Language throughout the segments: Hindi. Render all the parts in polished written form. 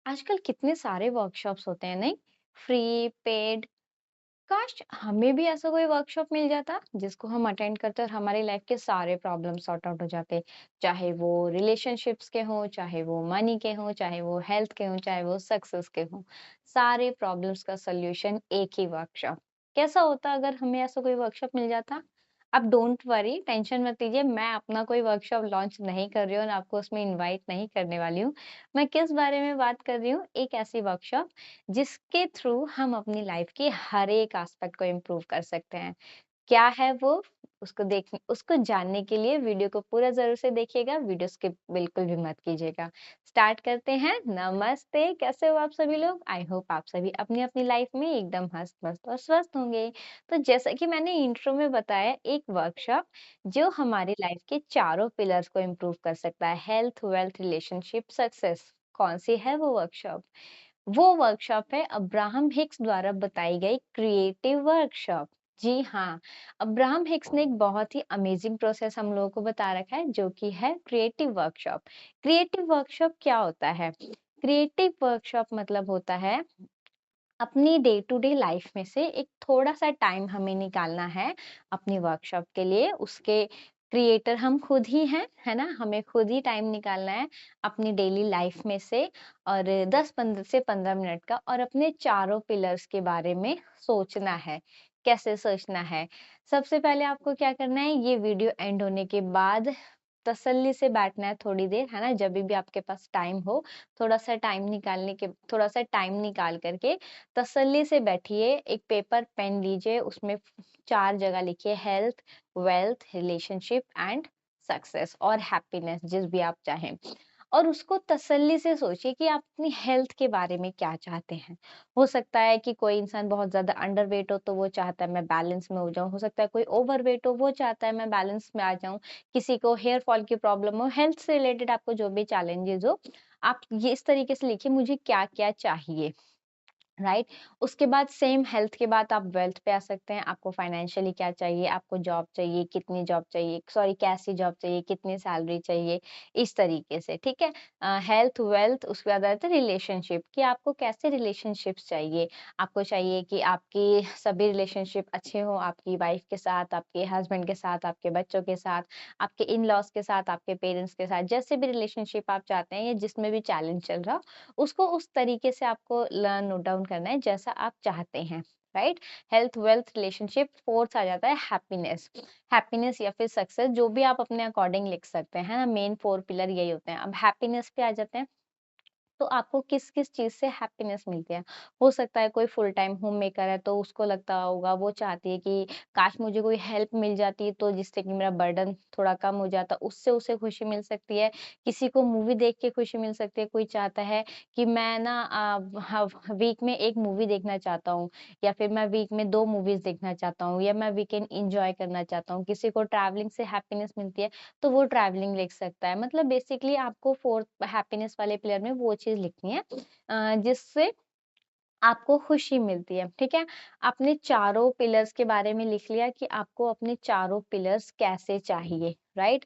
आजकल कितने सारे वर्कशॉप्स होते हैं नहीं? Free, paid. काश हमें भी ऐसा कोई वर्कशॉप मिल जाता जिसको हम अटेंड करते और हमारी लाइफ के सारे प्रॉब्लम सॉर्ट आउट हो जाते। चाहे वो रिलेशनशिप्स के हों, चाहे वो मनी के हों, चाहे वो हेल्थ के हों, चाहे वो सक्सेस के हों। सारे प्रॉब्लम्स का सॉल्यूशन एक ही वर्कशॉप। कैसा होता अगर हमें ऐसा कोई वर्कशॉप मिल जाता? अब डोंट वरी, टेंशन मत लीजिए, मैं अपना कोई वर्कशॉप लॉन्च नहीं कर रही हूँ और आपको उसमें इनवाइट नहीं करने वाली हूँ। मैं किस बारे में बात कर रही हूँ? एक ऐसी वर्कशॉप जिसके थ्रू हम अपनी लाइफ के हर एक एस्पेक्ट को इम्प्रूव कर सकते हैं। क्या है वो? उसको जानने के लिए वीडियो को पूरा ज़रूर से देखिएगा, वीडियो स्किप बिल्कुल भी मत कीजिएगा। स्टार्ट करते हैं। नमस्ते, कैसे हो आप सभी लोग? आई होप आप सभी अपनी-अपनी लाइफ में एकदम हँस-मस्त और स्वस्थ होंगे। तो जैसा कि मैंने इंट्रो में बताया, एक वर्कशॉप जो हमारी लाइफ के चारों पिलर्स को इम्प्रूव कर सकता है, हेल्थ, वेल्थ, रिलेशनशिप, सक्सेस। कौन-सी है वो वर्कशॉप? वो वर्कशॉप है अब्राहम हिक्स द्वारा बताई गई क्रिएटिव वर्कशॉप। जी हाँ, अब्राहम हिक्स ने एक बहुत ही अमेजिंग प्रोसेस हम लोगों को बता रखा है जो कि है क्रिएटिव वर्कशॉप। क्रिएटिव वर्कशॉप क्या होता है? क्रिएटिव वर्कशॉप मतलब होता है अपनी डे टू डे लाइफ में से एक थोड़ा-सा टाइम हमें निकालना है अपनी वर्कशॉप के लिए। उसके क्रिएटर हम खुद ही हैं, है ना? हमें खुद ही टाइम निकालना है अपनी डेली लाइफ में से और 10-15 से 15 मिनट का और अपने चारों पिलर्स के बारे में सोचना है। कैसे सोचना है? सबसे पहले आपको क्या करना है, ये वीडियो एंड होने के बाद तसल्ली से बैठना है थोड़ी देर, है ना? जभी भी आपके पास टाइम हो, थोड़ा-सा टाइम निकाल कर के तसल्ली से बैठिए, एक पेपर पेन लीजिए, उसमें 4 जगह लिखिए health, wealth, relationship and success और हैप्पीनेस जिस भी आप चाहें। और उसको तसल्ली से सोचिए कि आप अपनी हेल्थ के बारे में क्या चाहते हैं। हो सकता है कि कोई इंसान बहुत ज़्यादा अंडरवेट हो तो वो चाहता है मैं बैलेंस में हो जाऊँ, हो सकता है कोई ओवरवेट हो वो चाहता है मैं बैलेंस में आ जाऊँ, किसी को हेयर फॉल की प्रॉब्लम हो, हेल्थ से रिलेटेड आपको जो भी चैलेंजेस हो, आप ये इस तरीके से लिखिए मुझे क्या-क्या चाहिए। राइट। उसके बाद सेम हेल्थ के बाद आप वेल्थ पे आ सकते हैं। आपको फाइनेंशियली क्या चाहिए, आपको जॉब चाहिए, कितनी जॉब चाहिए, सॉरी कैसी जॉब चाहिए, कितनी सैलरी चाहिए, इस तरीके से, ठीक है। हेल्थ, वेल्थ, उसके बाद आता है रिलेशनशिप कि आपको कैसे रिलेशनशिप्स चाहिए। आपको चाहिए कि आपकी सभी रिलेशनशिप अच्छे हों, आपकी वाइफ के साथ, आपके हस्बैंड के साथ, आपके बच्चों के साथ, आपके इन लॉज के साथ, आपके पेरेंट्स के साथ, जैसे भी रिलेशनशिप आप चाहते हैं या जिसमें भी चैलेंज चल रहा हो, उसको उस तरीके से आपको नोट डाउन करना है जैसा आप चाहते हैं। Right. Health, wealth, relationship, fourth आ जाता है हैप्पीनेस। हैप्पीनेस या फिर सक्सेस जो भी आप अपने अकॉर्डिंग लिख सकते हैं, है ना? मेन 4 पिलर यही होते हैं। अब हैप्पीनेस पे आ जाते हैं। तो आपको किस-किस चीज़ से हैप्पीनेस मिलती है? हो सकता है कोई फुल टाइम होममेकर है तो उसको लगता होगा, वो चाहती है कि काश मुझे कोई हेल्प मिल जाती तो जिससे कि मेरा बर्डन थोड़ा कम हो जाता, उससे उसे खुशी मिल सकती है। किसी को मूवी देख के खुशी मिल सकती है, कोई चाहता है कि मैं ना वीक में 1 मूवी देखना चाहता हूँ या फिर मैं वीक में 2 मूवीज़ देखना चाहता हूँ या मैं वीकेंड एन्जॉय करना चाहता हूँ। किसी को ट्रैवलिंग से हैप्पीनेस मिलती है तो वो ट्रैवलिंग लिख सकता है। मतलब बेसिकली आपको 4th हैप्पीनेस वाले पिलर में वो चीज़ लिखनी है जिससे आपको खुशी मिलती है, ठीक है? आपने चारों पिलर्स के बारे में लिख लिया कि आपको अपने चारों पिलर्स कैसे चाहिए, राइट?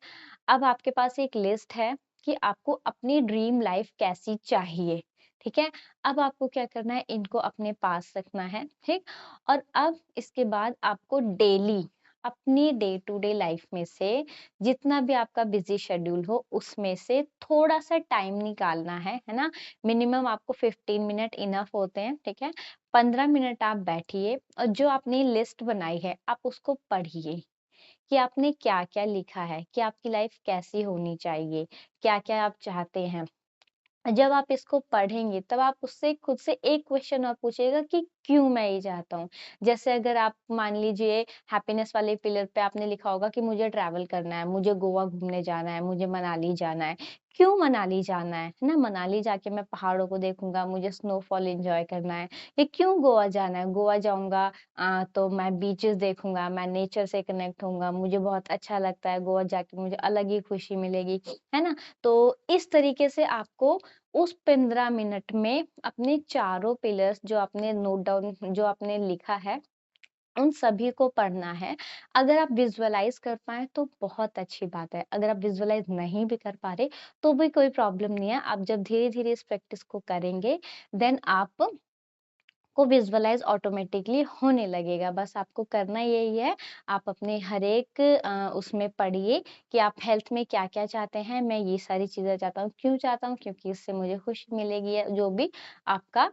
अब आपके पास एक लिस्ट है कि आपको अपनी ड्रीम लाइफ कैसी चाहिए, ठीक है? अब आपको क्या करना है, इनको अपने पास रखना है, ठीक? और अब इसके बाद आपको डेली अपनी डे टू डे लाइफ में से जितना भी आपका बिज़ी शेड्यूल हो, उसमें से थोड़ा-सा टाइम निकालना है ना? मिनिमम आपको 15 मिनट इनफ होते हैं, ठीक है? 15 मिनट आप बैठिए और जो आपने लिस्ट बनाई है, आप उसको पढ़िए कि आपने क्या-क्या लिखा है, कि आपकी लाइफ कैसी होनी चाहिए, क्या-क्या आप चाहते हैं। जब आप इसको पढ़ेंगे तब आप उससे खुद से एक क्वेश्चन और पूछिएगा कि क्यों मैं ये चाहता हूँ। जैसे अगर आप मान लीजिए हैप्पीनेस वाले पिलर पे आपने लिखा होगा कि मुझे ट्रैवल करना है, मुझे गोवा घूमने जाना है, मुझे मनाली जाना है। क्यों मनाली जाना है ना? मनाली जाके मैं पहाड़ों को देखूँगा, मुझे स्नोफॉल एन्जॉय करना है। या क्यों गोवा जाना है? गोवा जाऊँगा तो मैं बीचेस देखूँगा, मैं नेचर से कनेक्ट होऊँगा, मुझे बहुत अच्छा लगता है गोवा जाके मुझे अलग ही खुशी मिलेगी, है ना? तो इस तरीके से आपको उस 15 मिनट में अपने चारों पिलर्स जो आपने नोट डाउन जो आपने लिखा है उन सभी को पढ़ना है। अगर आप विज़ुअलाइज़ कर पाएँ तो बहुत अच्छी बात है। अगर आप विज़ुअलाइज़ नहीं भी कर पा रहे, तो भी कोई प्रॉब्लम नहीं है। आप जब धीरे-धीरे इस प्रैक्टिस को करेंगे, देन आप को विजुअलाइज ऑटोमेटिकली होने लगेगा। बस आपको करना यही है, आप अपने हर एक उसमें पढ़िए कि आप हेल्थ में क्या-क्या चाहते हैं। मैं ये सारी चीज़ें चाहता हूँ, क्यों चाहता हूँ? क्योंकि इससे मुझे खुशी मिलेगी या जो भी आपका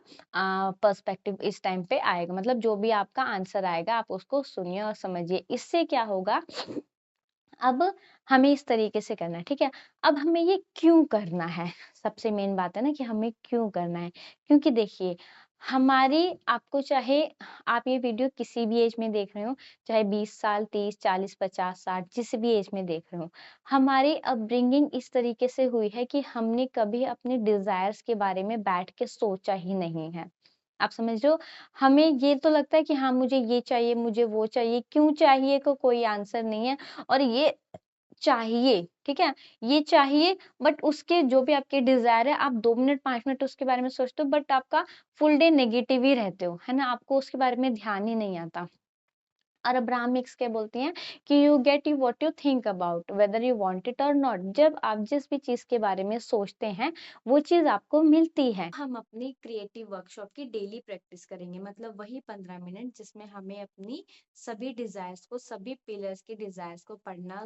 पर्सपेक्टिव इस टाइम पे आएगा, मतलब जो भी आपका आंसर आएगा, आप उसको सुनिए और समझिए। इससे क्या होगा, अब हमें इस तरीके से करना है, ठीक है? अब हमें ये क्यों करना है? सबसे मेन बात है ना कि हमें क्यों करना है? क्योंकि देखिए, हमारी आपको चाहे आप ये वीडियो किसी भी एज में देख रहे हो, चाहे 20 साल, 30, 40, 50, 60 जिस भी एज में देख रहे हो, हमारी अपब्रिंगिंग इस तरीके से हुई है कि हमने कभी अपने डिज़ायर्स के बारे में बैठ के सोचा ही नहीं है। आप समझ रहे हो? हमें ये तो लगता है कि हाँ, मुझे ये चाहिए, मुझे वो चाहिए, क्यों चाहिए को कोई आंसर नहीं है। और ये चाहिए, ठीक है? ये चाहिए, बट उसके जो भी आपके डिज़ायर है, आप 2 मिनट 5 मिनट उसके बारे में सोचते हो, बट आपका फुल डे नेगेटिव ही रहते हो, है ना? आपको उसके बारे में ध्यान ही नहीं आता। और अब्राहमिक्स क्या बोलती हैं कि you get you what you think about whether you want it और नॉट। जब आप जिस भी चीज के बारे में सोचते हैं, वो चीज आपको मिलती है। हम अपनी क्रिएटिव वर्कशॉप की डेली प्रैक्टिस करेंगे, मतलब वही 15 मिनट जिसमें हमें अपनी सभी डिजायर्स को, सभी पिलर्स के डिजायर्स को पढ़ना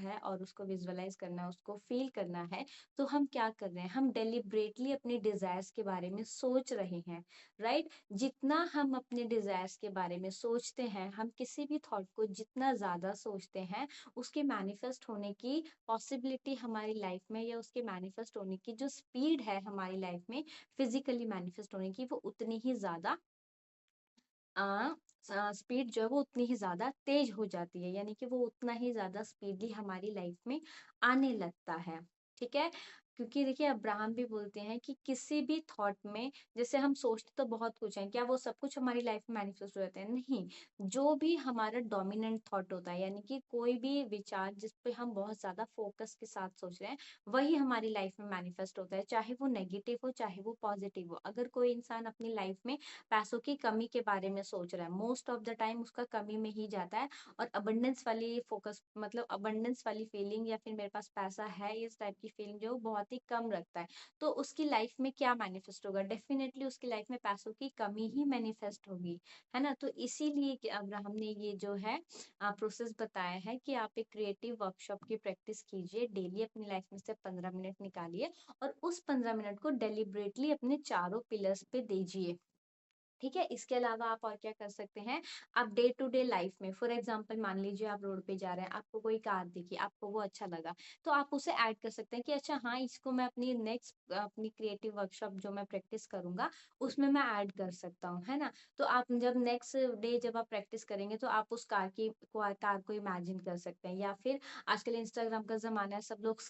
है और उसको विजुअलाइज करना है, उसको फील करना है। तो हम क्या कर रहे हैं, हम डेलिब्रेटली अपनी डिजायर्स के बारे में सोच रहे हैं, राइट? जितना हम अपने डिजायर्स के बारे में सोचते हैं, हम किसी भी थॉट को जितना ज्यादा सोचते हैं, उसके मैनिफेस्ट होने की पॉसिबिलिटी हमारी लाइफ में, या उसके मैनिफेस्ट होने की जो स्पीड है हमारी लाइफ में फिजिकली मैनिफेस्ट होने की, वो उतनी ही ज्यादा स्पीड जो है वो उतनी ही ज्यादा तेज हो जाती है, यानी कि वो उतना ही ज्यादा स्पीडली हमारी लाइफ में आने लगता है, ठीक है? क्योंकि देखिए, अब्राहम भी बोलते हैं कि किसी भी थॉट में, जैसे हम सोचते तो बहुत कुछ है, क्या वो सब कुछ हमारी लाइफ में मैनिफेस्ट हो जाते हैं? नहीं। जो भी हमारा डोमिनेंट थॉट होता है, यानी कि कोई भी विचार जिस पे हम बहुत ज्यादा फोकस के साथ सोच रहे हैं, वही हमारी लाइफ में मैनिफेस्ट होता है, चाहे वो नेगेटिव हो, चाहे वो पॉजिटिव हो। अगर कोई इंसान अपनी लाइफ में पैसों की कमी के बारे में सोच रहा है, मोस्ट ऑफ द टाइम उसका कमी में ही जाता है, और अबंडेंस वाली फोकस, मतलब अबंडेंस वाली फीलिंग, या फिर मेरे पास पैसा है, इस टाइप की फीलिंग जो बहुत ही कम रखता है। तो उसकी लाइफ में क्या मैनिफेस्ट होगा? डेफिनेटली उसकी लाइफ में पैसों की कमी ही मैनिफेस्ट होगी, है ना? तो इसीलिए कि अब्राहम ने ये जो है प्रोसेस बताया है कि आप एक क्रिएटिव वर्कशॉप की प्रैक्टिस कीजिए डेली, अपनी लाइफ में से 15 मिनट निकालिए, और उस 15 मिनट को डेलिबरेटली अपने चारों पिलर्स पे दीजिए, ठीक है? इसके अलावा आप और क्या कर सकते हैं, आप डे टू डे लाइफ में, फॉर एग्जांपल मान लीजिए आप रोड पे जा रहे हैं, आपको कोई कार दिखी, आपको वो अच्छा लगा, तो आप उसे ऐड कर सकते हैं कि अच्छा हाँ, इसको मैं अपनी नेक्स्ट अपनी क्रिएटिव वर्कशॉप जो मैं प्रैक्टिस करूंगा, उसमें मैं ऐड कर सकता हूँ, है ना? तो आप जब नेक्स्ट डे जब आप प्रैक्टिस करेंगे, तो आप उस कार को इमेजिन कर सकते हैं, या फिर आजकल इंस्टाग्राम का जमाना है, सब लोग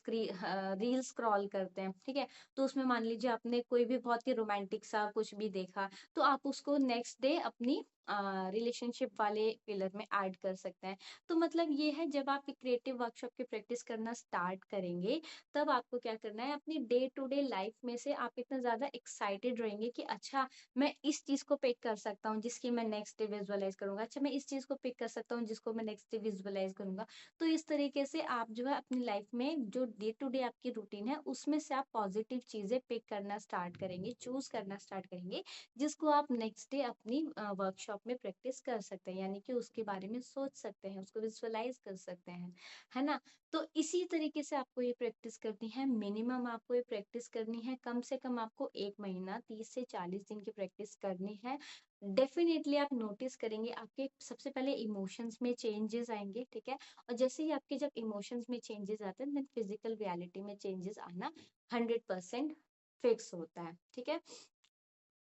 रील स्क्रॉल करते हैं, ठीक है? तो उसमें मान लीजिए आपने कोई भी बहुत ही रोमांटिक सा कुछ भी देखा, तो आप उसको नेक्स्ट डे अपनी रिलेशनशिप वाले पिलर में ऐड कर सकते हैं। तो मतलब ये है, जब आप क्रिएटिव वर्कशॉप की प्रैक्टिस करना स्टार्ट करेंगे, तब आपको क्या करना है, अपनी डे टू डे लाइफ में से आप इतना ज्यादा एक्साइटेड रहेंगे कि अच्छा, मैं इस चीज को पिक कर सकता हूँ जिसकी मैं नेक्स्ट डे विजुअलाइज करूंगा, अच्छा मैं इस चीज को पिक कर सकता हूँ जिसको मैं नेक्स्ट डे विजुअलाइज करूंगा। तो इस तरीके से आप जो है अपनी लाइफ में जो डे टू डे आपकी रूटीन है, उसमें से आप पॉजिटिव चीजें पिक करना स्टार्ट करेंगे, चूज करना स्टार्ट करेंगे, जिसको आप नेक्स्ट डे अपनी वर्कशॉप में प्रैक्टिस कर सकते हैं, यानी कि उसके बारे में सोच सकते हैं, उसको विजुअलाइज कर सकते हैं, है ना? तो इसी तरीके से आपको ये प्रैक्टिस करनी है, मिनिमम आपको ये प्रैक्टिस करनी है, कम से कम आपको 1 महीना 30 से 40 दिन की प्रैक्टिस करनी है। डेफिनेटली आप नोटिस करेंगे आपके सबसे पहले इमोशंस में चेंजेस आएंगे, ठीक है? और जैसे ही आपके जब इमोशंस में चेंजेस आते हैं, देन फिजिकल रियलिटी में चेंजेस आना 100% फिक्स होता है, ठीक है?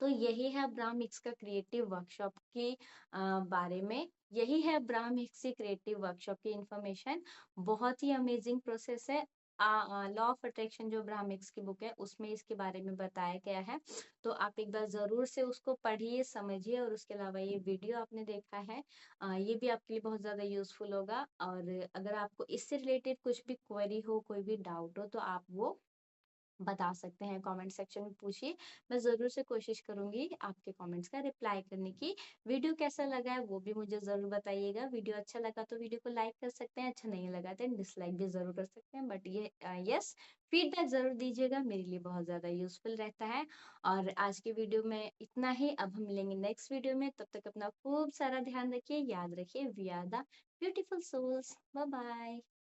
तो यही है अब्राहम हिक्स का क्रिएटिव वर्कशॉप के बारे में, यही है अब्राहम हिक्स की क्रिएटिव वर्कशॉप की इंफॉर्मेशन। बहुत ही अमेजिंग प्रोसेस है। लॉ ऑफ अट्रैक्शन जो अब्राहम हिक्स की बुक है, उसमें इसके बारे में बताया गया है। तो आप एक बार जरूर से उसको पढ़िए, समझिए, और उसके अलावा ये वीडियो आपने देखा है, ये भी आपके लिए बहुत ज्यादा यूजफुल होगा। और अगर आपको इससे रिलेटेड कुछ भी क्वेरी हो, कोई भी डाउट हो, तो आप वो बता सकते हैं, कमेंट सेक्शन में पूछिए। मैं ज़रूर से कोशिश करूँगी आपके कमेंट्स का रिप्लाई करने की। वीडियो कैसा लगा है वो भी मुझे ज़रूर बताइएगा। वीडियो अच्छा लगा तो वीडियो को लाइक कर सकते हैं, अच्छा नहीं लगा तो डिसलाइक भी ज़रूर कर सकते हैं। बट ये यस, फीडबैक ज़रूर दीजिएगा, मेरे लिए बहुत ज़्यादा यूज़फुल रहता है। और आज की वीडियो में इतना ही, अब हम मिलेंगे नेक्स्ट वीडियो में। तब तक अपना खूब सारा ध्यान रखिए, याद रखिए we are the beautiful souls. Bye bye.